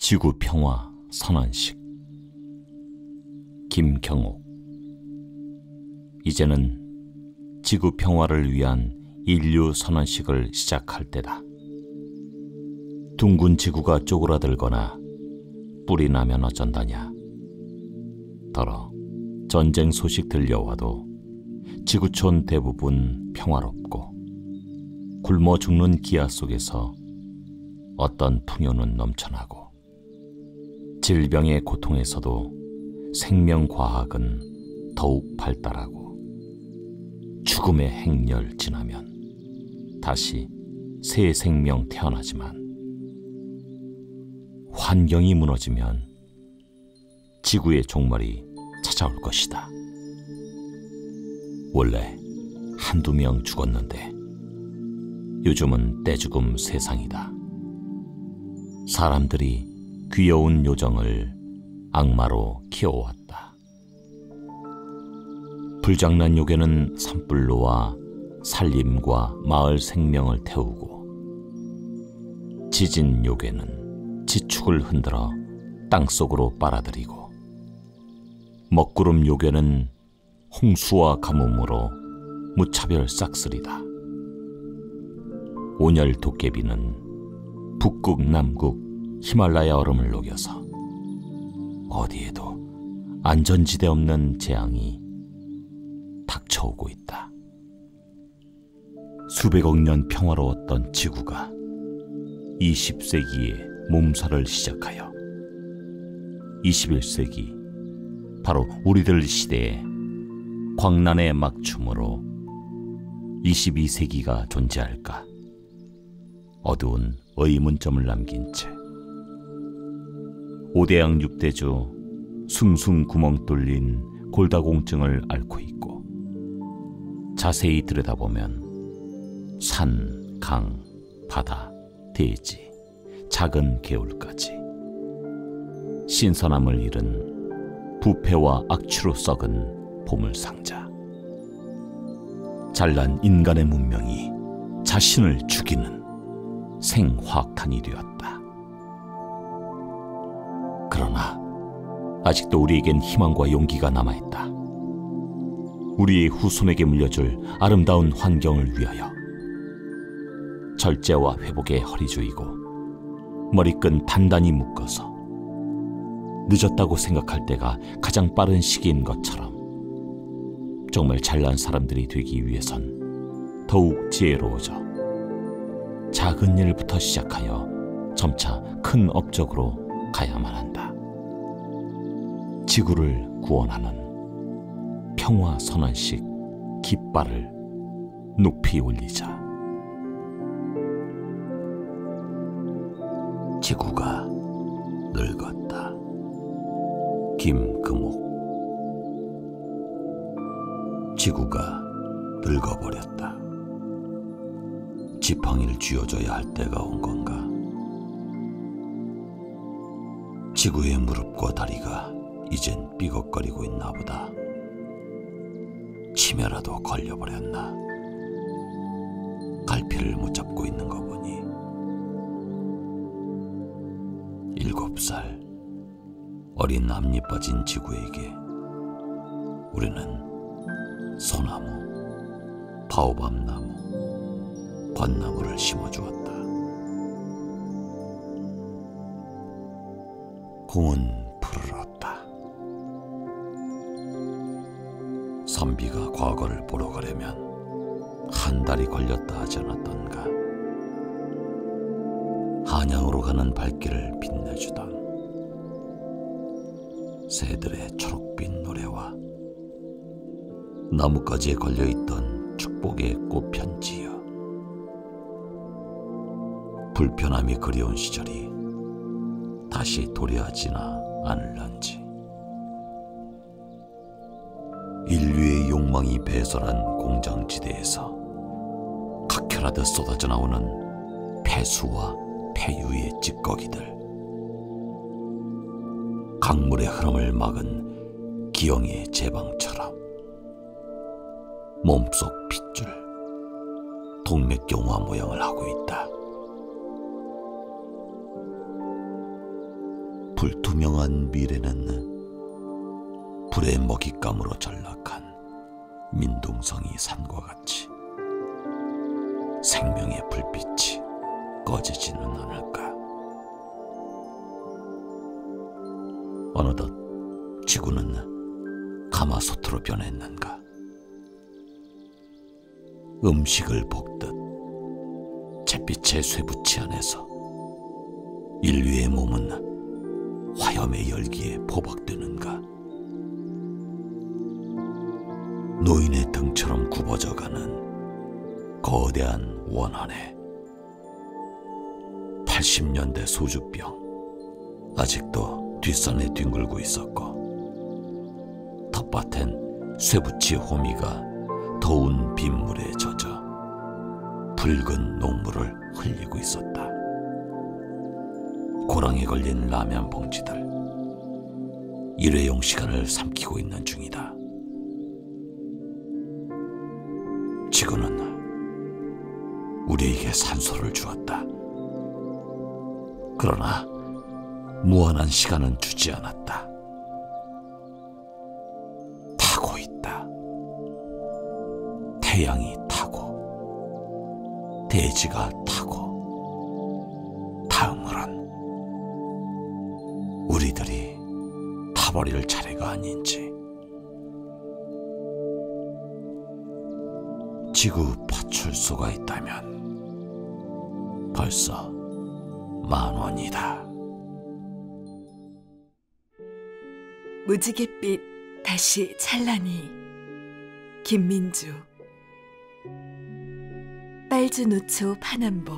지구 평화 선언식. 김경옥. 이제는 지구 평화를 위한 인류 선언식을 시작할 때다. 둥근 지구가 쪼그라들거나 뿔이 나면 어쩐다냐. 더러 전쟁 소식 들려와도 지구촌 대부분 평화롭고 굶어 죽는 기아 속에서 어떤 풍요는 넘쳐나고 질병의 고통에서도 생명과학은 더욱 발달하고 죽음의 행렬 지나면 다시 새 생명 태어나지만 환경이 무너지면 지구의 종말이 찾아올 것이다. 원래 한두 명 죽었는데 요즘은 떼죽음 세상이다. 사람들이 귀여운 요정을 악마로 키워왔다. 불장난 요괴는 산불로와 살림과 마을 생명을 태우고, 지진 요괴는 지축을 흔들어 땅속으로 빨아들이고, 먹구름 요괴는 홍수와 가뭄으로 무차별 싹쓸이다. 온열 도깨비는 북극 남극 히말라야 얼음을 녹여서 어디에도 안전지대 없는 재앙이 닥쳐오고 있다. 수백억 년 평화로웠던 지구가 20세기에 몸살을 시작하여 21세기, 바로 우리들 시대에 광란의 막춤으로 22세기가 존재할까 어두운 의문점을 남긴 채 오대양 6대주 숭숭 구멍 뚫린 골다공증을 앓고 있고, 자세히 들여다보면 산, 강, 바다, 대지, 작은 개울까지 신선함을 잃은 부패와 악취로 썩은 보물상자. 잘난 인간의 문명이 자신을 죽이는 생화학탄이 되었다. 그러나 아직도 우리에겐 희망과 용기가 남아있다. 우리의 후손에게 물려줄 아름다운 환경을 위하여 절제와 회복에 허리 조이고 머리끈 단단히 묶어서 늦었다고 생각할 때가 가장 빠른 시기인 것처럼 정말 잘난 사람들이 되기 위해선 더욱 지혜로워져 작은 일부터 시작하여 점차 큰 업적으로 가야만 한다. 지구를 구원하는 평화 선언식 깃발을 높이 올리자. 지구가 늙었다. 김금옥. 지구가 늙어버렸다. 지팡이를 쥐어줘야 할 때가 온 건가? 지구의 무릎과 다리가 이젠 삐걱거리고 있나 보다. 치매라도 걸려버렸나? 갈피를 못 잡고 있는 거 보니 7살 어린 앞니 빠진 지구에게 우리는 소나무, 바오밥나무, 벚나무를 심어주었다. 공은 푸르렀다. 선비가 과거를 보러 가려면 한 달이 걸렸다 하지 않았던가. 한양으로 가는 발길을 빛내주던 새들의 초록빛 노래와 나뭇가지에 걸려있던 축복의 꽃편지여. 불편함이 그리운 시절이 다시 도래하지나 않을런지. 인류의 욕망이 배설한 공장지대에서 각혈하듯 쏟아져 나오는 폐수와 폐유의 찌꺼기들, 강물의 흐름을 막은 기형의 제방처럼 몸속 핏줄, 동맥경화 모양을 하고 있다. 불투명한 미래는 불의 먹잇감으로 전락한 민둥성이 산과 같이 생명의 불빛이 꺼지지는 않을까. 어느덧 지구는 가마솥으로 변했는가. 음식을 볶듯 잿빛의 쇠붙이 안에서 인류의 몸은 화염의 열기에 포박되는가. 노인의 등처럼 굽어져가는 거대한 원 안에 80년대 소주병 아직도 뒷산에 뒹굴고 있었고, 텃밭엔 쇠붙이 호미가 더운 빗물에 젖어 붉은 녹물을 흘리고 있었다. 고랑에 걸린 라면 봉지들, 일회용 시간을 삼키고 있는 중이다. 지구는 우리에게 산소를 주었다. 그러나 무한한 시간은 주지 않았다. 타고 있다. 태양이 타고, 대지가 타고, 다음으론 우리들이 타버릴 차례가 아닌지. 지구 파출소가 있다면 벌써 10,000원이다. 무지갯빛 다시 찬란히. 김민주. 빨주노초 파남보.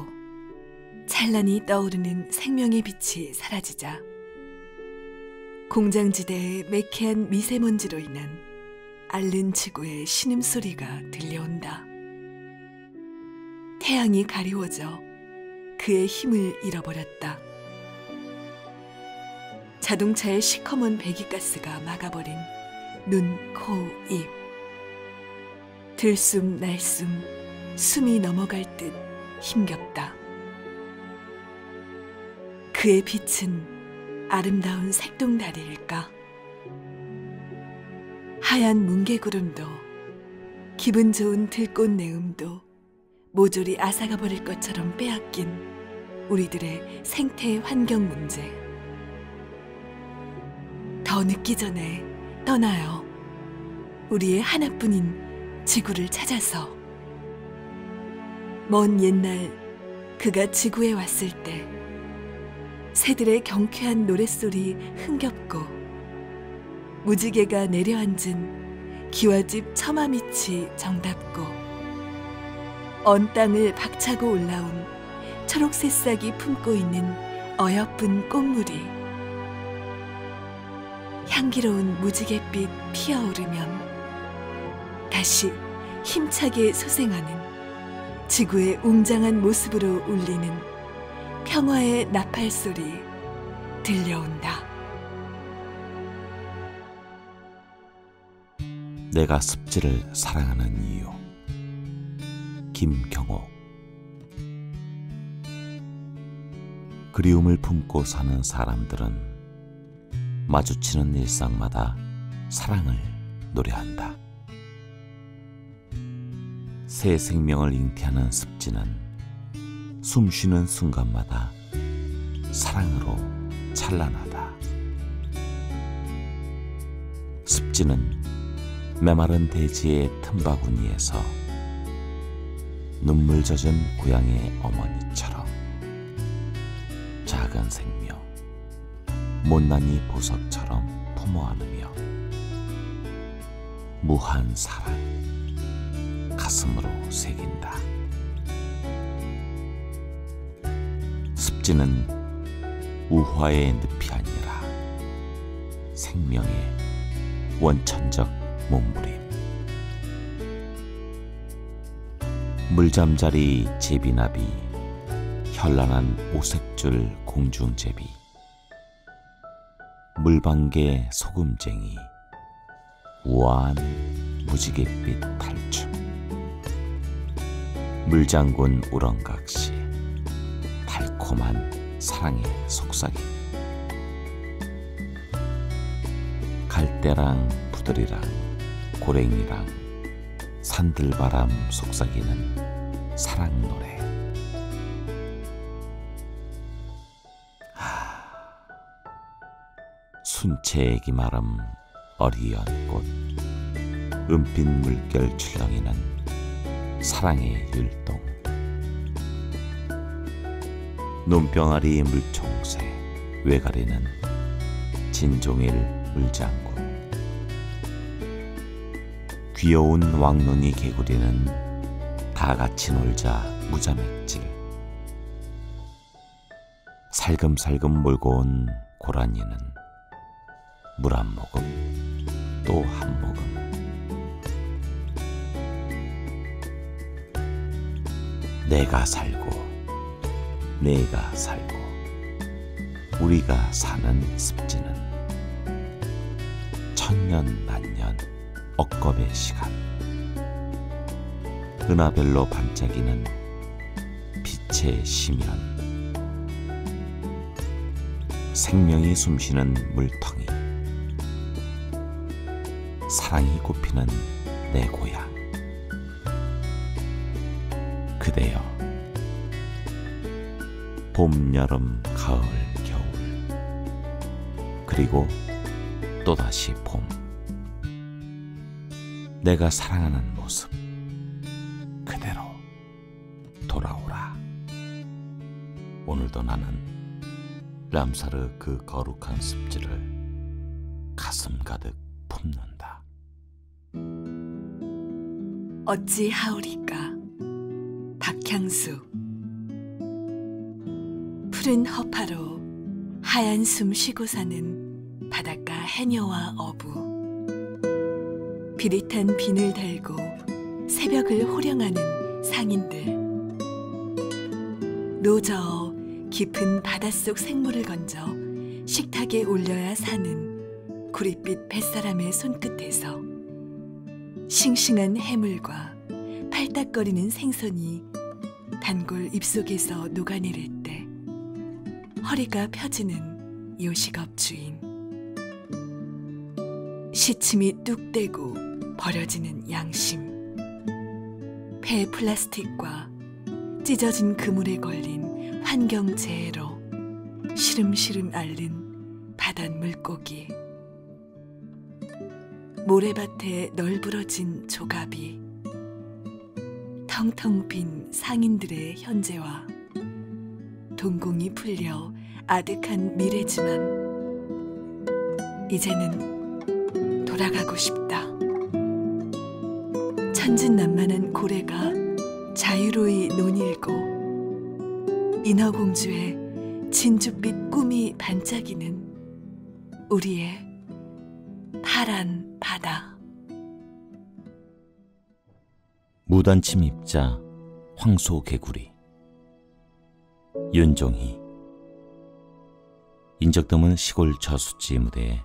찬란히 떠오르는 생명의 빛이 사라지자 공장지대의 매캐한 미세먼지로 인한 앓는 지구의 신음소리가 들려온다. 태양이 가리워져 그의 힘을 잃어버렸다. 자동차의 시커먼 배기가스가 막아버린 눈, 코, 입. 들숨 날숨 숨이 넘어갈 듯 힘겹다. 그의 빛은 아름다운 색동다리일까? 하얀 뭉게구름도, 기분 좋은 들꽃 내음도 모조리 앗아가 버릴 것처럼 빼앗긴 우리들의 생태 환경 문제. 더 늦기 전에 떠나요. 우리의 하나뿐인 지구를 찾아서. 먼 옛날 그가 지구에 왔을 때 새들의 경쾌한 노랫소리 흥겹고, 무지개가 내려앉은 기와집 처마밑이 정답고, 언 땅을 박차고 올라온 초록 새싹이 품고 있는 어여쁜 꽃무리. 향기로운 무지갯빛 피어오르면 다시 힘차게 소생하는 지구의 웅장한 모습으로 울리는 평화의 나팔소리 들려온다. 내가 습지를 사랑하는 이유. 김경옥. 그리움을 품고 사는 사람들은 마주치는 일상마다 사랑을 노래한다. 새 생명을 잉태하는 습지는 숨쉬는 순간마다 사랑으로 찬란하다. 습지는 메마른 대지의 틈바구니에서 눈물 젖은 고향의 어머니처럼 작은 생명, 못난이 보석처럼 품어 안으며 무한 사랑 가슴으로 새긴다. 습지는 우화의 늪이 아니라 생명의 원천적 몸부림. 물잠자리 제비나비, 현란한 오색줄 공중제비, 물방개 소금쟁이, 우아한 무지갯빛 탈춤, 물장군 우렁각시, 달콤한 사랑의 속삭임. 갈대랑 부들이랑 고랭이랑 산들바람 속삭이는 사랑 노래. 순채애기 마름 어리연 꽃, 은빛 물결 출렁이는 사랑의 율동. 눈병아리 물총새 외가리는 진종일 물장구. 귀여운 왕눈이 개구리는 다같이 놀자 무자맥질. 살금살금 몰고 온 고라니는 물 한 모금 또 한 모금. 내가 살고 내가 살고 우리가 사는 습지는 천년 만년 억겁의 시간. 은하별로 반짝이는 빛의 심연. 생명이 숨쉬는 물텅이. 사랑이 꽃피는 내 고향. 그대여, 봄, 여름, 가을, 겨울, 그리고 또다시 봄. 내가 사랑하는 모습 그대로 돌아오라. 오늘도 나는 람사르 그 거룩한 습지를 가슴 가득 품는다. 어찌하오리까. 박향수. 푸른 허파로 하얀 숨 쉬고 사는 바닷가 해녀와 어부. 비릿한 비늘 달고 새벽을 호령하는 상인들. 노저어 깊은 바닷속 생물을 건져 식탁에 올려야 사는 구릿빛 뱃사람의 손끝에서 싱싱한 해물과 팔딱거리는 생선이 단골 입속에서 녹아내릴 때 허리가 펴지는 요식업 주인. 시침이 뚝 떼고 버려지는 양심. 폐 플라스틱과 찢어진 그물에 걸린 환경재해로 시름시름 앓는 바닷 물고기. 모래밭에 널브러진 조갑이. 텅텅 빈 상인들의 현재와 동공이 풀려 아득한 미래지만 이제는 돌아가고 싶다. 천진난만한 고래가 자유로이 논일고 인어공주의 진주빛 꿈이 반짝이는 우리의 파란 바다. 무단침입자 황소개구리. 윤종희. 인적드문 시골 저수지 무대에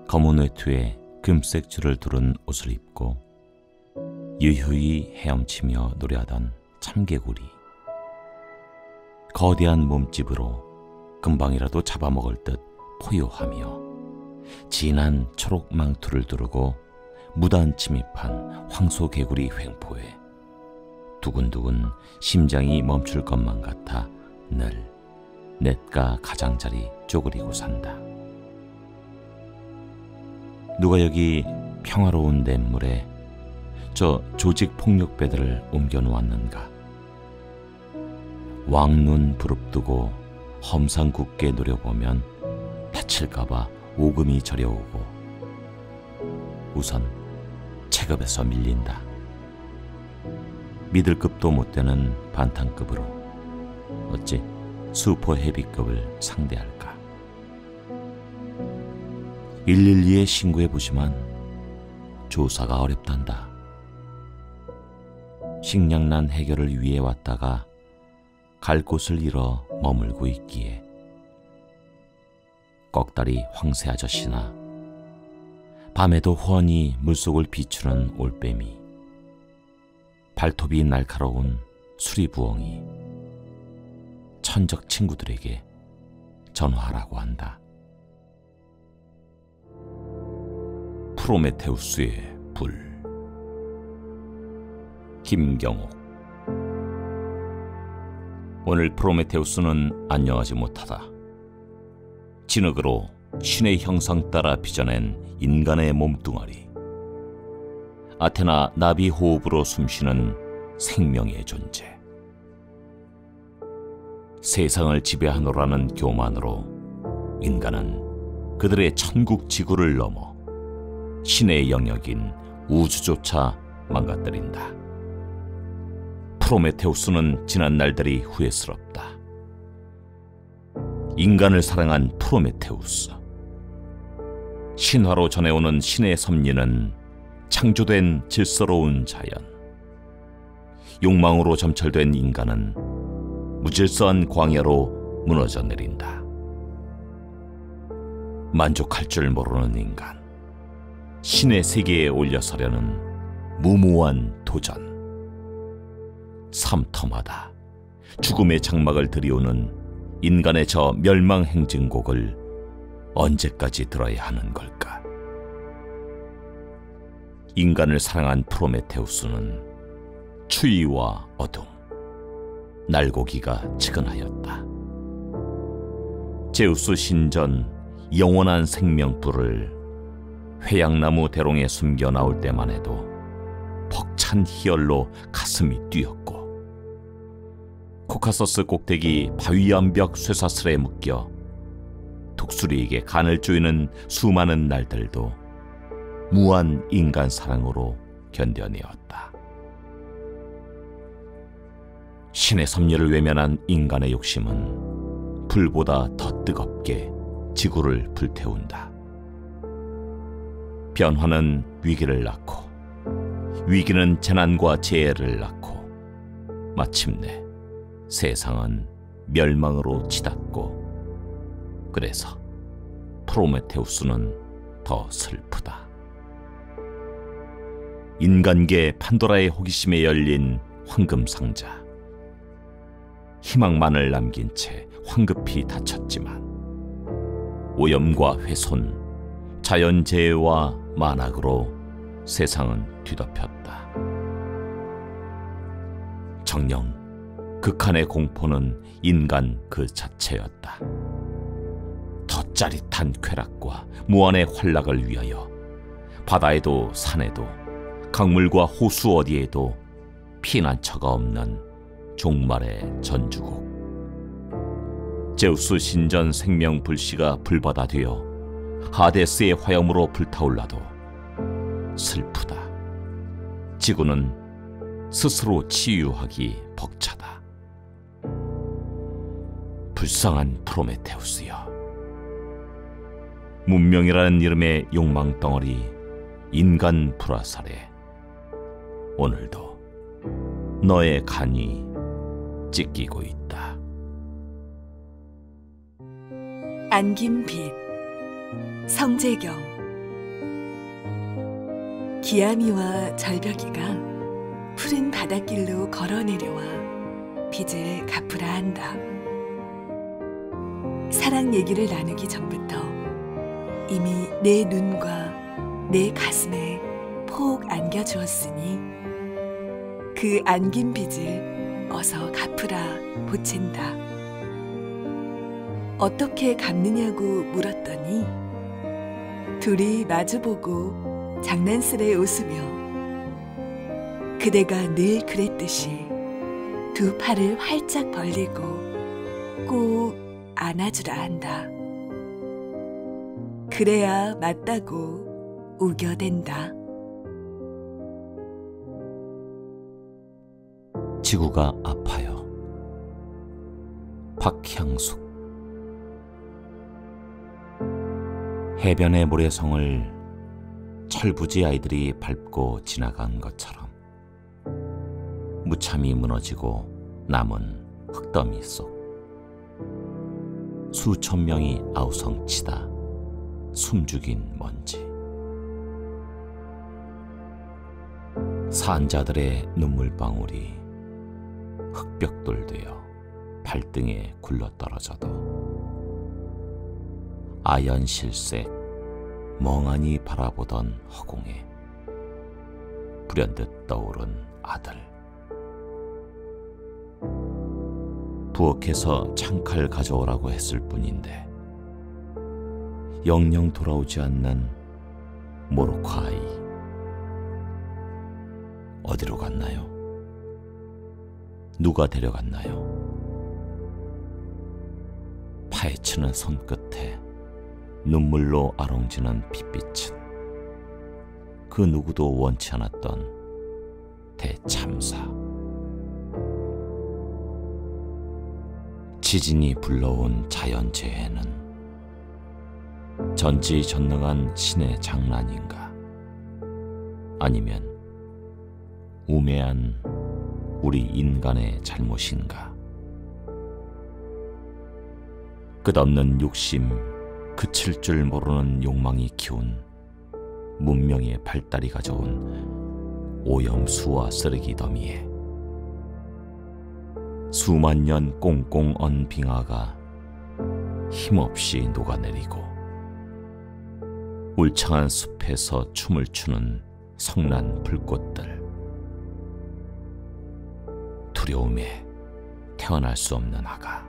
검은 외투에 금색 줄을 두른 옷을 입고 유유히 헤엄치며 노래하던 참개구리. 거대한 몸집으로 금방이라도 잡아먹을 듯 포효하며 진한 초록 망토를 두르고 무단 침입한 황소개구리 횡포에 두근두근 심장이 멈출 것만 같아 늘 냇가 가장자리 쪼그리고 산다. 누가 여기 평화로운 냇물에 저 조직폭력배들을 옮겨놓았는가. 왕눈 부릅뜨고 험상궂게 노려보면 다칠까봐 오금이 저려오고 우선 체급에서 밀린다. 믿을 급도 못 되는 반탄급으로 어찌 슈퍼 헤비급을 상대할까. 112에 신고해보지만 조사가 어렵단다. 식량난 해결을 위해 왔다가 갈 곳을 잃어 머물고 있기에 꺽다리 황새 아저씨나 밤에도 훤히 물속을 비추는 올빼미, 발톱이 날카로운 수리부엉이, 천적 친구들에게 전화하라고 한다. 프로메테우스의 불. 김경옥. 오늘 프로메테우스는 안녕하지 못하다. 진흙으로 신의 형상 따라 빚어낸 인간의 몸뚱아리. 아테나 나비 호흡으로 숨쉬는 생명의 존재. 세상을 지배하노라는 교만으로 인간은 그들의 천국 지구를 넘어 신의 영역인 우주조차 망가뜨린다. 프로메테우스는 지난 날들이 후회스럽다. 인간을 사랑한 프로메테우스. 신화로 전해오는 신의 섭리는 창조된 질서로운 자연. 욕망으로 점철된 인간은 무질서한 광야로 무너져 내린다. 만족할 줄 모르는 인간. 신의 세계에 올려서려는 무모한 도전. 삶터마다 죽음의 장막을 들이오는 인간의 저 멸망 행진곡을 언제까지 들어야 하는 걸까? 인간을 사랑한 프로메테우스는 추위와 어둠, 날고기가 측은하였다. 제우스 신전 영원한 생명불을 회양나무 대롱에 숨겨 나올 때만 해도 벅찬 희열로 가슴이 뛰었고, 코카서스 꼭대기 바위암벽 쇠사슬에 묶여 독수리에게 간을 조이는 수많은 날들도 무한 인간 사랑으로 견뎌내었다. 신의 섭리를 외면한 인간의 욕심은 불보다 더 뜨겁게 지구를 불태운다. 변화는 위기를 낳고, 위기는 재난과 재해를 낳고, 마침내 세상은 멸망으로 치닫고, 그래서 프로메테우스는 더 슬프다. 인간계 판도라의 호기심에 열린 황금 상자. 희망만을 남긴 채 황급히 닫혔지만 오염과 훼손, 자연재해와 만악으로 세상은 뒤덮였다. 정녕 극한의 공포는 인간 그 자체였다. 더 짜릿한 쾌락과 무한의 활락을 위하여 바다에도 산에도 강물과 호수 어디에도 피난처가 없는 종말의 전주국. 제우스 신전 생명 불씨가 불바다 되어 하데스의 화염으로 불타올라도 슬프다. 지구는 스스로 치유하기 벅차다. 불쌍한 프로메테우스여. 문명이라는 이름의 욕망 덩어리 인간 불화살에 오늘도 너의 간이 찢기고 있다. 안긴 빛. 성재경. 기암이와 절벽이가 푸른 바닷길로 걸어 내려와 빚을 갚으라 한다. 사랑 얘기를 나누기 전부터 이미 내 눈과 내 가슴에 폭 안겨주었으니 그 안긴 빚을 어서 갚으라 보챈다. 어떻게 갚느냐고 물었더니 둘이 마주보고 장난스레 웃으며 그대가 늘 그랬듯이 두 팔을 활짝 벌리고 꼭 안아주라 한다. 그래야 맞다고 우겨댄다. 지구가 아파요. 박향숙. 해변의 모래성을 철부지 아이들이 밟고 지나간 것처럼 무참히 무너지고 남은 흙더미 속 수천 명이 아우성치다 숨죽인 먼지. 산자들의 눈물방울이 흙벽돌 되어 발등에 굴러떨어져도 아연실색 멍하니 바라보던 허공에 불현듯 떠오른 아들. 부엌에서 창칼 가져오라고 했을 뿐인데 영영 돌아오지 않는 모로코 아이. 어디로 갔나요? 누가 데려갔나요? 파헤치는 손끝에 눈물로 아롱지는 핏빛은 그 누구도 원치 않았던 대참사. 지진이 불러온 자연재해는 전지전능한 신의 장난인가? 아니면 우매한 우리 인간의 잘못인가? 끝없는 욕심, 그칠 줄 모르는 욕망이 키운 문명의 발달이 가져온 오염수와 쓰레기 더미에 수만 년 꽁꽁 언 빙하가 힘없이 녹아내리고 울창한 숲에서 춤을 추는 성난 불꽃들. 두려움에 태어날 수 없는 아가.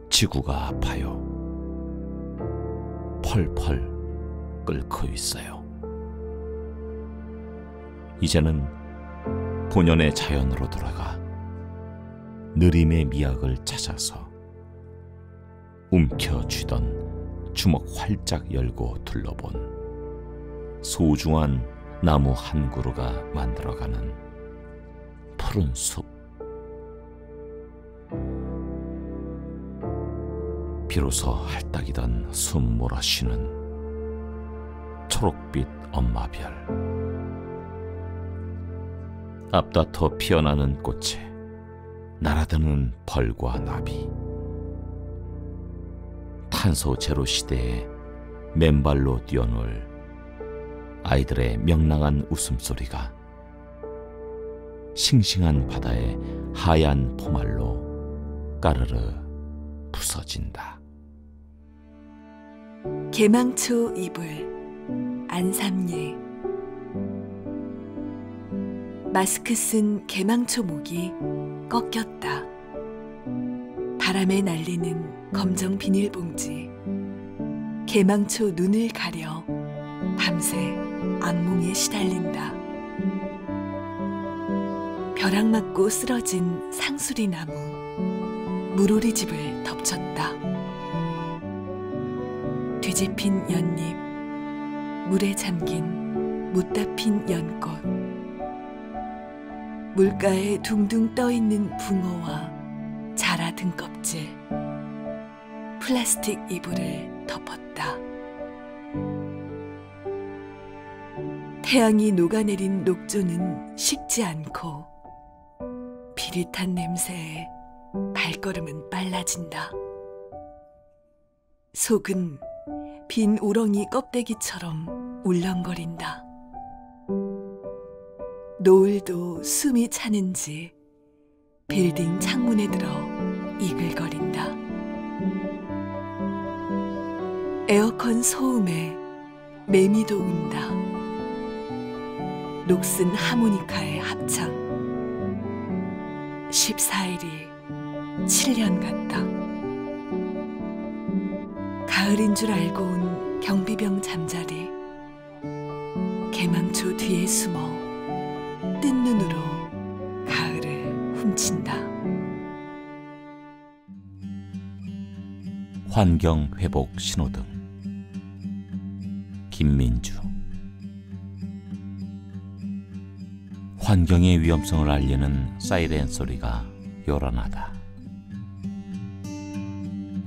지구가 아파요. 펄펄 끓고 있어요. 이제는 본연의 자연으로 돌아가 느림의 미학을 찾아서 움켜쥐던 주먹 활짝 열고 둘러본 소중한 나무 한 그루가 만들어가는 푸른 숲. 비로소 할딱이던 숨 몰아쉬는 초록빛 엄마별. 앞다퉈 피어나는 꽃에 날아드는 벌과 나비. 탄소 제로 시대에 맨발로 뛰어놀 아이들의 명랑한 웃음소리가 싱싱한 바다의 하얀 포말로 까르르 부서진다. 개망초 이불 안삼예. 마스크 쓴 개망초 목이 꺾였다. 바람에 날리는 검정 비닐봉지. 개망초 눈을 가려 밤새 악몽에 시달린다. 벼락 맞고 쓰러진 상수리 나무. 물오리 집을 덮쳤다. 뒤집힌 연잎, 물에 잠긴 못다 핀 연꽃. 물가에 둥둥 떠있는 붕어와 자라 등껍질. 플라스틱 이불을 덮었다. 태양이 녹아내린 녹조는 식지 않고 비릿한 냄새에 발걸음은 빨라진다. 속은 빈 우렁이 껍데기처럼 울렁거린다. 노을도 숨이 차는지 빌딩 창문에 들어 이글거린다. 에어컨 소음에 매미도 운다. 녹슨 하모니카의 합창. 14일이 7년 같다. 가을인 줄 알고 온 경비병 잠자리. 개망초 뒤에 숨어 뜬 눈으로 가을을 훔친다. 환경 회복 신호등. 김민주. 환경의 위험성을 알리는 사이렌 소리가 요란하다.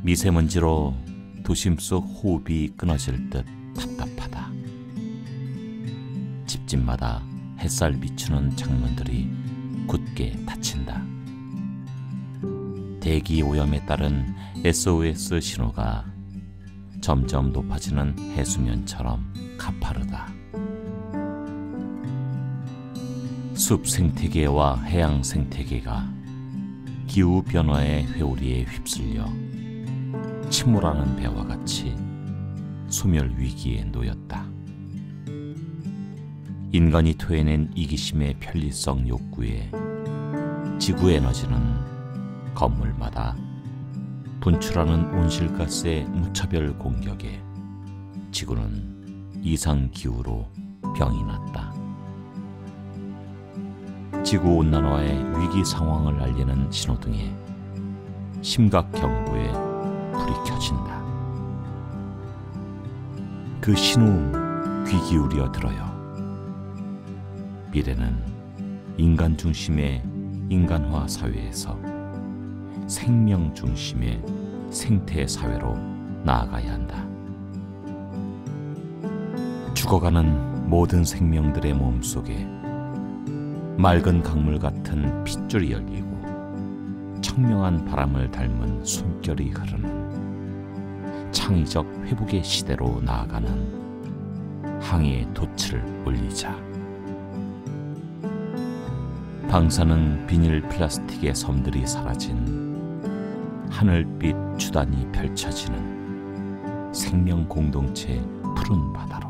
미세먼지로 도심 속 호흡이 끊어질 듯 답답하다. 집집마다 햇살 비추는 창문들이 굳게 닫힌다. 대기 오염에 따른 SOS 신호가 점점 높아지는 해수면처럼 가파르다. 숲 생태계와 해양 생태계가 기후 변화의 회오리에 휩쓸려 침몰하는 배와 같이 소멸 위기에 놓였다. 인간이 토해낸 이기심의 편리성 욕구에 지구 에너지는 건물마다 분출하는 온실가스의 무차별 공격에 지구는 이상기후로 병이 났다. 지구온난화의 위기 상황을 알리는 신호등에 심각경보에 불이 켜진다. 그 신호음 귀 기울여 들어요. 미래는 인간 중심의 인간화 사회에서 생명 중심의 생태 사회로 나아가야 한다. 죽어가는 모든 생명들의 몸속에 맑은 강물 같은 핏줄이 열리고 청명한 바람을 닮은 숨결이 흐르는 창의적 회복의 시대로 나아가는 항해의 돛을 올리자. 방사능 비닐 플라스틱의 섬들이 사라진 하늘빛 주단이 펼쳐지는 생명 공동체의 푸른 바다로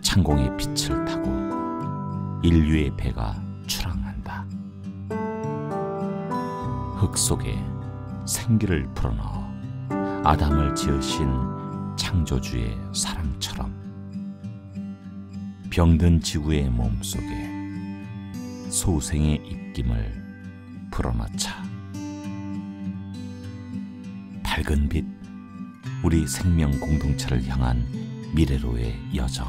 창공의 빛을 타고 인류의 배가 출항한다. 흙 속에 생기를 불어넣어 아담을 지으신 창조주의 사랑처럼 병든 지구의 몸속에 소생의 입김을 불어넣자. 밝은 빛, 우리 생명 공동체를 향한 미래로의 여정.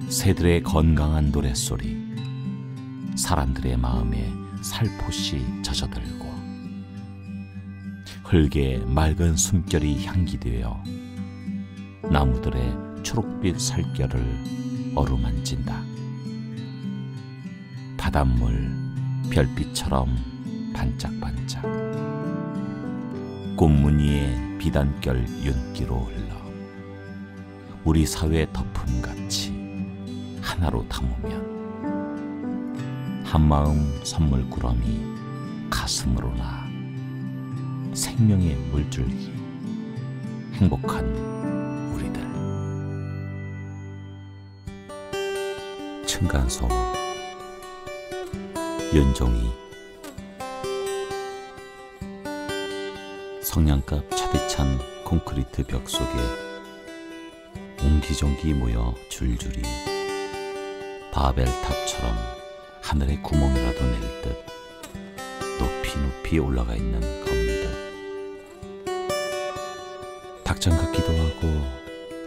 새들의 건강한 노랫소리, 사람들의 마음에 살포시 젖어들고 흙의 맑은 숨결이 향기되어 나무들의 초록빛 살결을 어루만진다. 바닷물 별빛처럼 반짝반짝 꽃무늬의 비단결 윤기로 흘러 우리 사회의 덮음같이 하나로 담으면 한마음 선물꾸러미 가슴으로 나 생명의 물줄기 행복한 우리들. 층간소음 윤종이. 성냥갑 차디찬 콘크리트 벽 속에 옹기종기 모여 줄줄이 바벨탑처럼 하늘에 구멍이라도 낼 듯 높이 높이 올라가 있는 건물들. 닭장 같기도 하고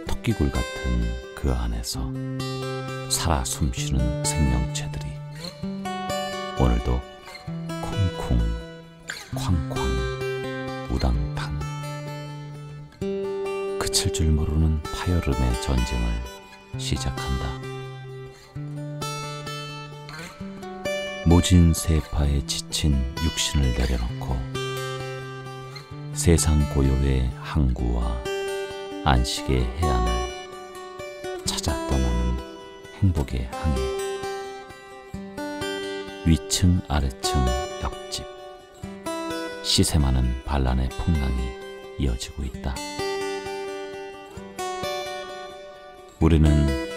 토끼굴 같은 그 안에서 살아 숨쉬는 생명체들이 오늘도 쿵쿵 쾅쾅 우당탕 그칠 줄 모르는 파열음의 전쟁을 시작한다. 모진 세파에 지친 육신을 내려놓고 세상 고요의 항구와 안식의 해안을 찾아 떠나는 행복의 항해. 위층 아래층 옆집 시세 많은 반란의 풍랑이 이어지고 있다. 우리는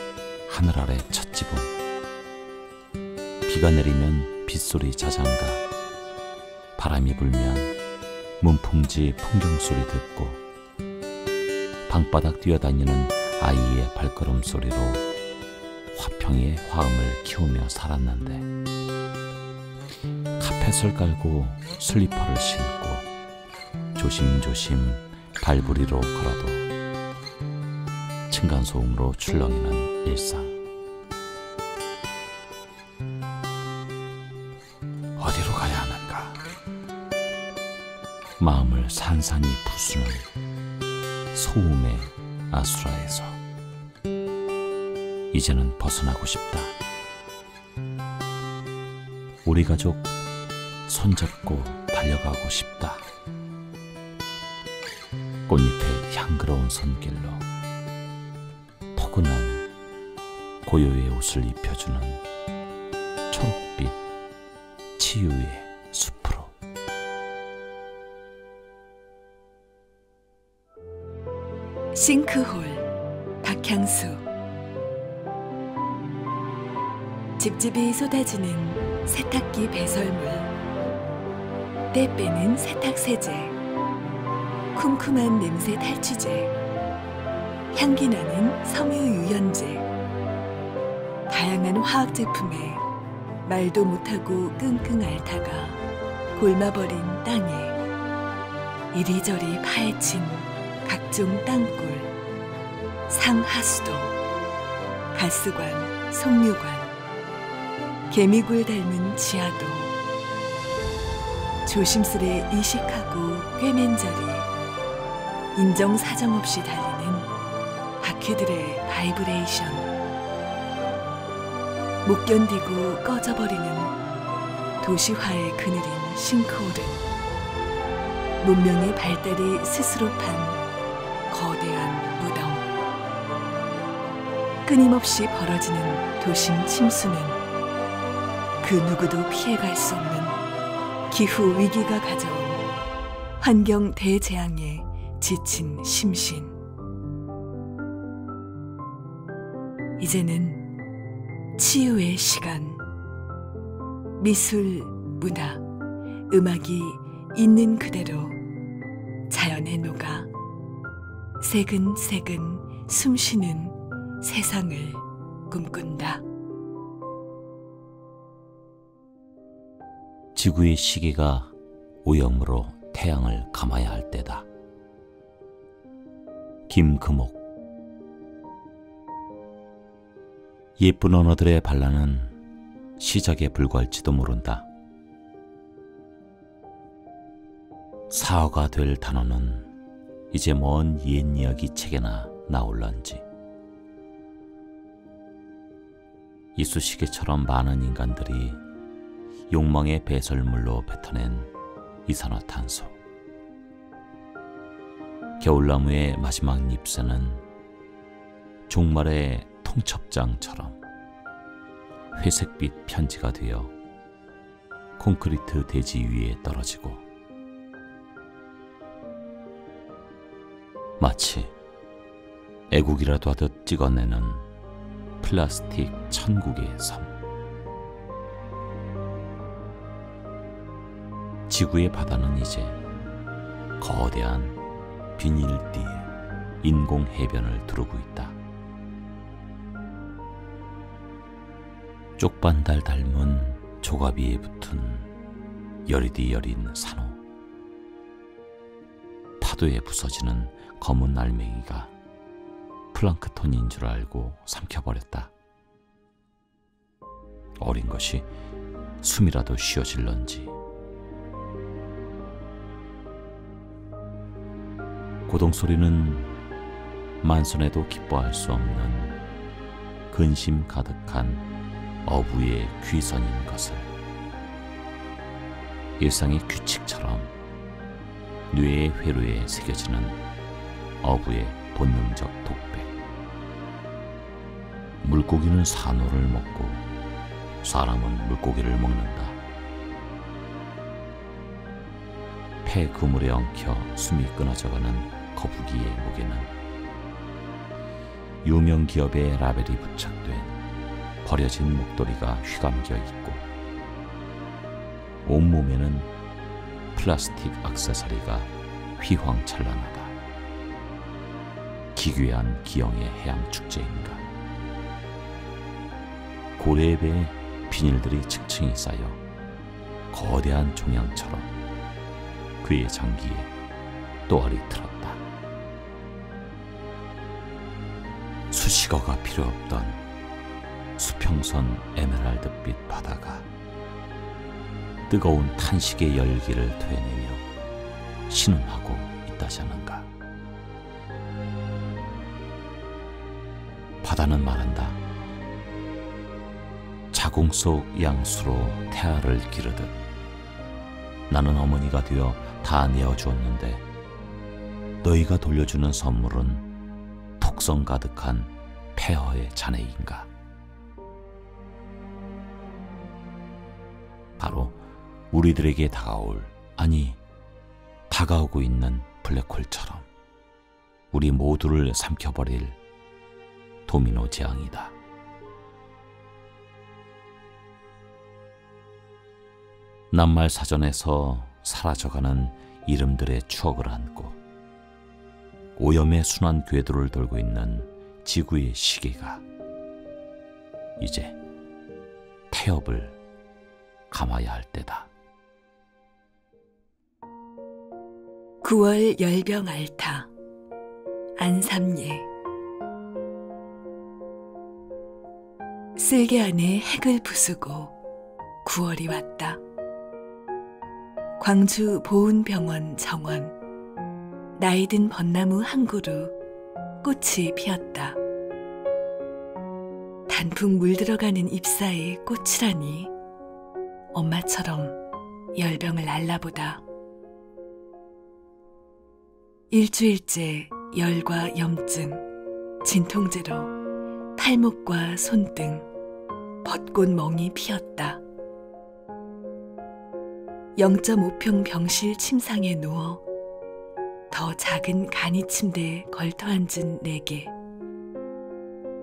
하늘 아래 첫 지붕. 비가 내리면 빗소리 자장가, 바람이 불면 문풍지 풍경소리 듣고 방바닥 뛰어다니는 아이의 발걸음 소리로 화평의 화음을 키우며 살았는데 카펫을 깔고 슬리퍼를 신고 조심조심 발부리로 걸어도 층간소음으로 출렁이는 일상. 어디로 가야 하는가? 마음을 산산이 부수는 소음의 아수라에서 이제는 벗어나고 싶다. 우리 가족 손잡고 달려가고 싶다. 꽃잎의 향그러운 손길로 포근한 고요의 옷을 입혀주는 초록빛 치유의 숲으로. 싱크홀, 박향수. 집집이 쏟아지는 세탁기 배설물, 때 빼는 세탁세제, 쿰쿰한 냄새 탈취제, 향기 나는 섬유유연제, 다양한 화학 제품에 말도 못하고 끙끙 앓다가 골마버린 땅에 이리저리 파헤친 각종 땅굴, 상하수도, 가스관, 송유관, 개미굴 닮은 지하도, 조심스레 이식하고 꿰맨 자리, 인정사정 없이 달리는 바퀴들의 바이브레이션, 못 견디고 꺼져버리는 도시화의 그늘인 싱크홀은 문명의 발달이 스스로 판 거대한 무덤. 끊임없이 벌어지는 도심 침수는 그 누구도 피해갈 수 없는 기후 위기가 가져온 환경 대재앙에 지친 심신. 이제는 치유의 시간. 미술, 문화, 음악이 있는 그대로 자연에 녹아 새근새근 숨쉬는 세상을 꿈꾼다. 지구의 시계가 오염으로 태양을 감아야 할 때다. 김금옥. 예쁜 언어들의 반란은 시작에 불과할지도 모른다. 사어가 될 단어는 이제 먼 옛 이야기 책에나 나올런지. 이쑤시개처럼 많은 인간들이 욕망의 배설물로 뱉어낸 이산화탄소. 겨울나무의 마지막 잎새는 종말의 통첩장처럼 회색빛 편지가 되어 콘크리트 대지 위에 떨어지고, 마치 애국이라도 하듯 찍어내는 플라스틱 천국의 섬. 지구의 바다는 이제 거대한 비닐띠에 인공 해변을 두르고 있다. 쪽반달 닮은 조가비에 붙은 여리디 여린 산호. 파도에 부서지는 검은 알맹이가 플랑크톤인 줄 알고 삼켜버렸다. 어린 것이 숨이라도 쉬어질런지. 고동소리는 만선에도 기뻐할 수 없는 근심 가득한 어부의 귀선인 것을, 일상의 규칙처럼 뇌의 회로에 새겨지는 어부의 본능적 독백. 물고기는 산호를 먹고 사람은 물고기를 먹는다. 폐 그물에 엉켜 숨이 끊어져가는 거북이의 목에는 유명 기업의 라벨이 부착된 버려진 목도리가 휘감겨 있고, 온몸에는 플라스틱 액세서리가 휘황찬란하다. 기괴한 기영의 해양축제인가. 고래의 배에 비닐들이 층층이 쌓여 거대한 종양처럼 그의 장기에 또알이 틀었다. 수식어가 필요 없던 수평선 에메랄드빛 바다가 뜨거운 탄식의 열기를 토해내며 신음하고 있다자는가. 바다는 말한다. 자궁 속 양수로 태아를 기르듯 나는 어머니가 되어 다 내어주었는데 너희가 돌려주는 선물은 톡성 가득한 폐허의 잔해인가. 바로 우리들에게 다가올, 아니 다가오고 있는 블랙홀처럼 우리 모두를 삼켜버릴 도미노 재앙이다. 낱말 사전에서 사라져가는 이름들의 추억을 안고 오염의 순환 궤도를 돌고 있는 지구의 시계가 이제 태엽을 감아야 할 때다. 9월 열병 알타 안삼예. 쓸개 안에 핵을 부수고 9월이 왔다. 광주 보은병원 정원, 나이든 벚나무 한 그루 꽃이 피었다. 단풍 물들어가는 잎사이 꽃이라니 엄마처럼 열병을 앓나보다. 일주일째 열과 염증, 진통제로 팔목과 손등, 벚꽃멍이 피었다. 0.5평 병실 침상에 누워 더 작은 간이 침대에 걸터앉은 내게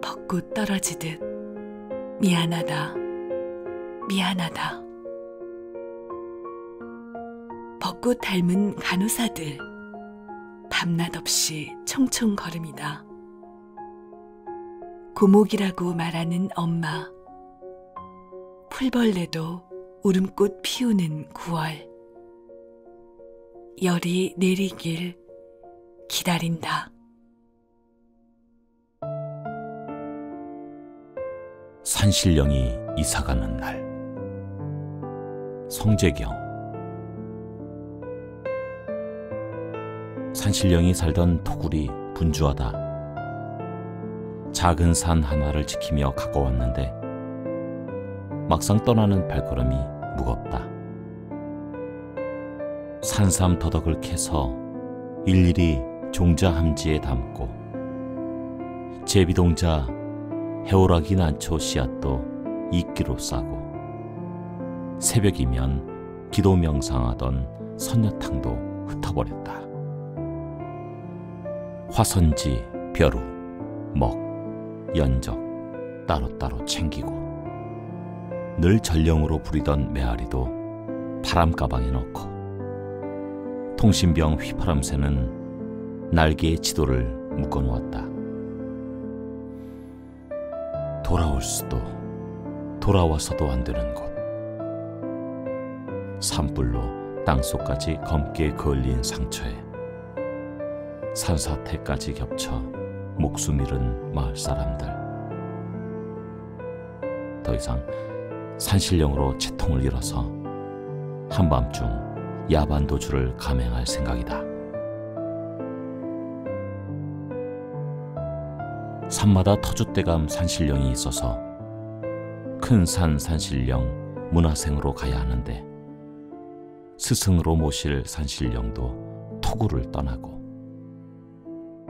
벚꽃 떨어지듯 미안하다, 미안하다. 벚꽃 닮은 간호사들 밤낮 없이 총총 걸음이다. 고목이라고 말하는 엄마, 풀벌레도 울음꽃 피우는 9월, 열이 내리길 기다린다. 산신령이 이사가는 날. 성재경. 산신령이 살던 토굴이 분주하다. 작은 산 하나를 지키며 가까웠는데 막상 떠나는 발걸음이 무겁다. 산삼 더덕을 캐서 일일이 종자 함지에 담고 제비동자, 해오라기 난초 씨앗도 이끼로 싸고 새벽이면 기도 명상하던 선녀탕도 흩어버렸다. 화선지, 벼루, 먹, 연적 따로따로 챙기고 늘 전령으로 부리던 메아리도 바람 가방에 넣고 통신병 휘파람 새는 날개의 지도를 묶어놓았다. 돌아올 수도 돌아와서도 안 되는 곳. 산불로 땅속까지 검게 그을린 상처에 산사태까지 겹쳐 목숨 잃은 마을 사람들. 더 이상 산신령으로 채통을 잃어서 한밤중 야반 도주를 감행할 생각이다. 산마다 터줏대감 산신령이 있어서 큰 산 산신령 문화생으로 가야 하는데 스승으로 모실 산신령도 토굴을 떠나고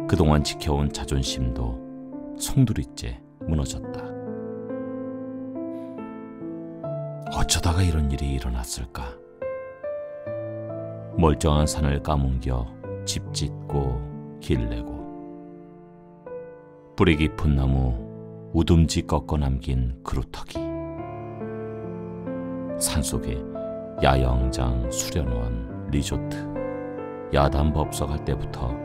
그동안 지켜온 자존심도 송두리째 무너졌다. 어쩌다가 이런 일이 일어났을까? 멀쩡한 산을 까뭉겨 집 짓고 길 내고 뿌리 깊은 나무 우둠지 꺾어 남긴 그루터기, 산속에 야영장, 수련원, 리조트, 야단 법석할 때부터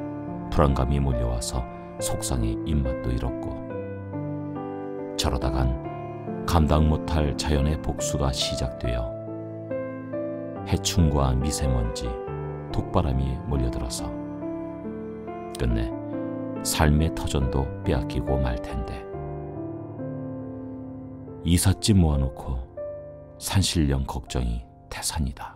불안감이 몰려와서 속상해 입맛도 잃었고 저러다간 감당 못할 자연의 복수가 시작되어 해충과 미세먼지, 독바람이 몰려들어서 끝내 삶의 터전도 빼앗기고 말 텐데 이삿짐 모아놓고 산신령 걱정이 태산이다.